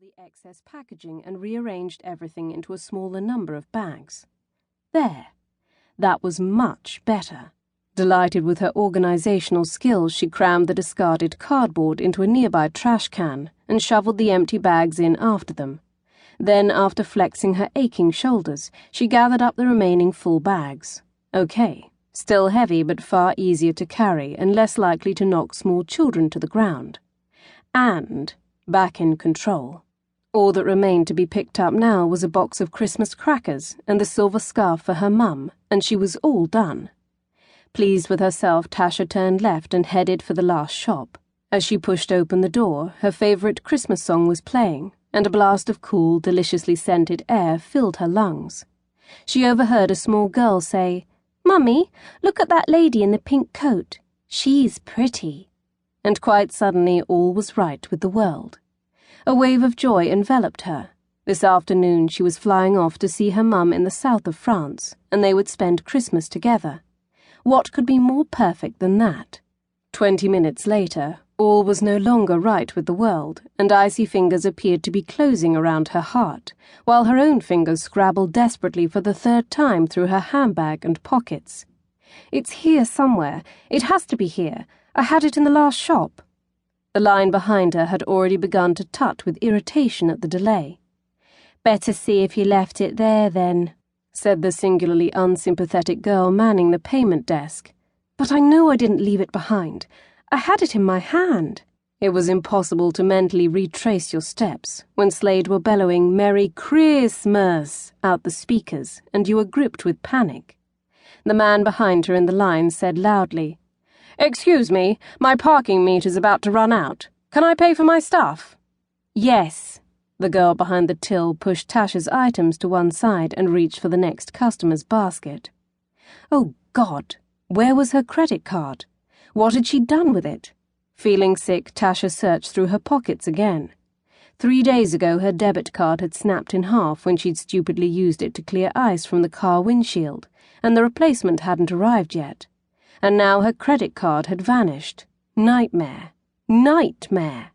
the excess packaging and rearranged everything into a smaller number of bags. There. That was much better. Delighted with her organizational skills, she crammed the discarded cardboard into a nearby trash can and shoveled the empty bags in after them. Then, after flexing her aching shoulders, she gathered up the remaining full bags. Okay, still heavy but far easier to carry and less likely to knock small children to the ground. And back in control. All that remained to be picked up now was a box of Christmas crackers and the silver scarf for her mum, and she was all done. Pleased with herself, Tasha turned left and headed for the last shop. As she pushed open the door, her favourite Christmas song was playing, and a blast of cool, deliciously scented air filled her lungs. She overheard a small girl say, "Mummy, look at that lady in the pink coat. She's pretty." And quite suddenly all was right with the world. A wave of joy enveloped her. This afternoon she was flying off to see her mum in the south of France, and they would spend Christmas together. What could be more perfect than that? 20 minutes later, all was no longer right with the world, and icy fingers appeared to be closing around her heart, while her own fingers scrabbled desperately for the third time through her handbag and pockets. "It's here somewhere. It has to be here. I had it in the last shop." The line behind her had already begun to tut with irritation at the delay. "Better see if you left it there, then," said the singularly unsympathetic girl manning the payment desk. "But I know I didn't leave it behind. I had it in my hand." It was impossible to mentally retrace your steps when Slade were bellowing "Merry Christmas" out the speakers, and you were gripped with panic. The man behind her in the line said loudly, "Excuse me, my parking meter's about to run out. Can I pay for my stuff?" "Yes." The girl behind the till pushed Tasha's items to one side and reached for the next customer's basket. Oh, God! Where was her credit card? What had she done with it? Feeling sick, Tasha searched through her pockets again. 3 days ago her debit card had snapped in half when she'd stupidly used it to clear ice from the car windshield, and the replacement hadn't arrived yet. And now her credit card had vanished. Nightmare. Nightmare.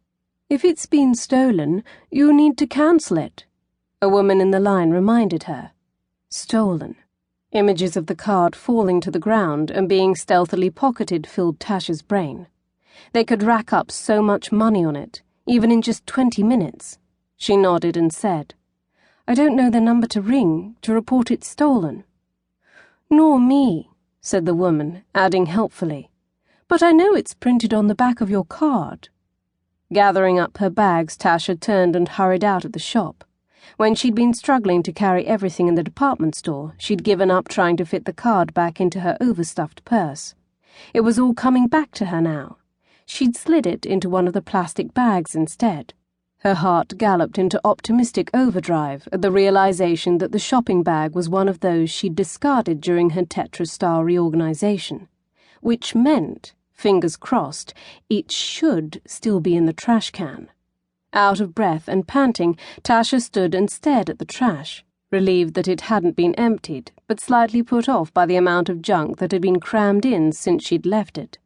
"If it's been stolen, you need to cancel it," a woman in the line reminded her. Stolen. Images of the card falling to the ground and being stealthily pocketed filled Tasha's brain. They could rack up so much money on it, even in just 20 minutes. She nodded and said, "I don't know the number to ring to report it stolen." "Nor me," said the woman, adding helpfully, "but I know it's printed on the back of your card." Gathering up her bags, Tasha turned and hurried out of the shop. When she'd been struggling to carry everything in the department store, she'd given up trying to fit the card back into her overstuffed purse. It was all coming back to her now. She'd slid it into one of the plastic bags instead. Her heart galloped into optimistic overdrive at the realization that the shopping bag was one of those she'd discarded during her Tetra-style reorganization, which meant, fingers crossed, it should still be in the trash can. Out of breath and panting, Tasha stood and stared at the trash, relieved that it hadn't been emptied, but slightly put off by the amount of junk that had been crammed in since she'd left it.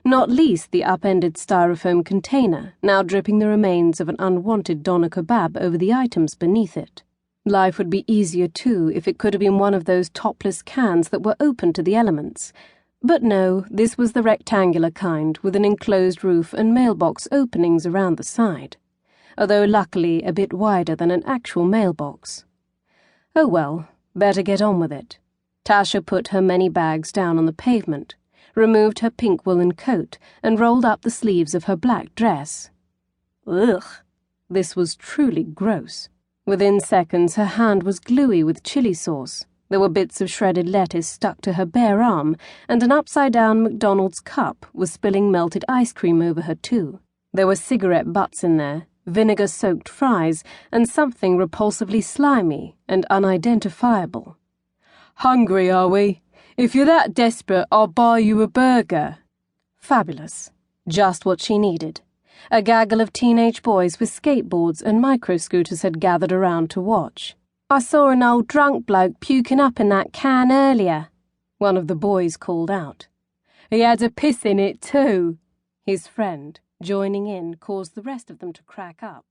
Not least the upended styrofoam container, now dripping the remains of an unwanted doner kebab over the items beneath it. Life would be easier, too, if it could have been one of those topless cans that were open to the elements. But no, this was the rectangular kind, with an enclosed roof and mailbox openings around the side, although luckily a bit wider than an actual mailbox. Oh well, better get on with it. Tasha put her many bags down on the pavement, removed her pink woolen coat, and rolled up the sleeves of her black dress. Ugh! This was truly gross. Within seconds her hand was gluey with chili sauce. There were bits of shredded lettuce stuck to her bare arm, and an upside-down McDonald's cup was spilling melted ice cream over her too. There were cigarette butts in there, vinegar-soaked fries, and something repulsively slimy and unidentifiable. "Hungry, are we? If you're that desperate, I'll buy you a burger." Fabulous. Just what she needed. A gaggle of teenage boys with skateboards and micro-scooters had gathered around to watch. "I saw an old drunk bloke puking up in that can earlier," one of the boys called out. "He had a piss in it too." His friend, joining in, caused the rest of them to crack up.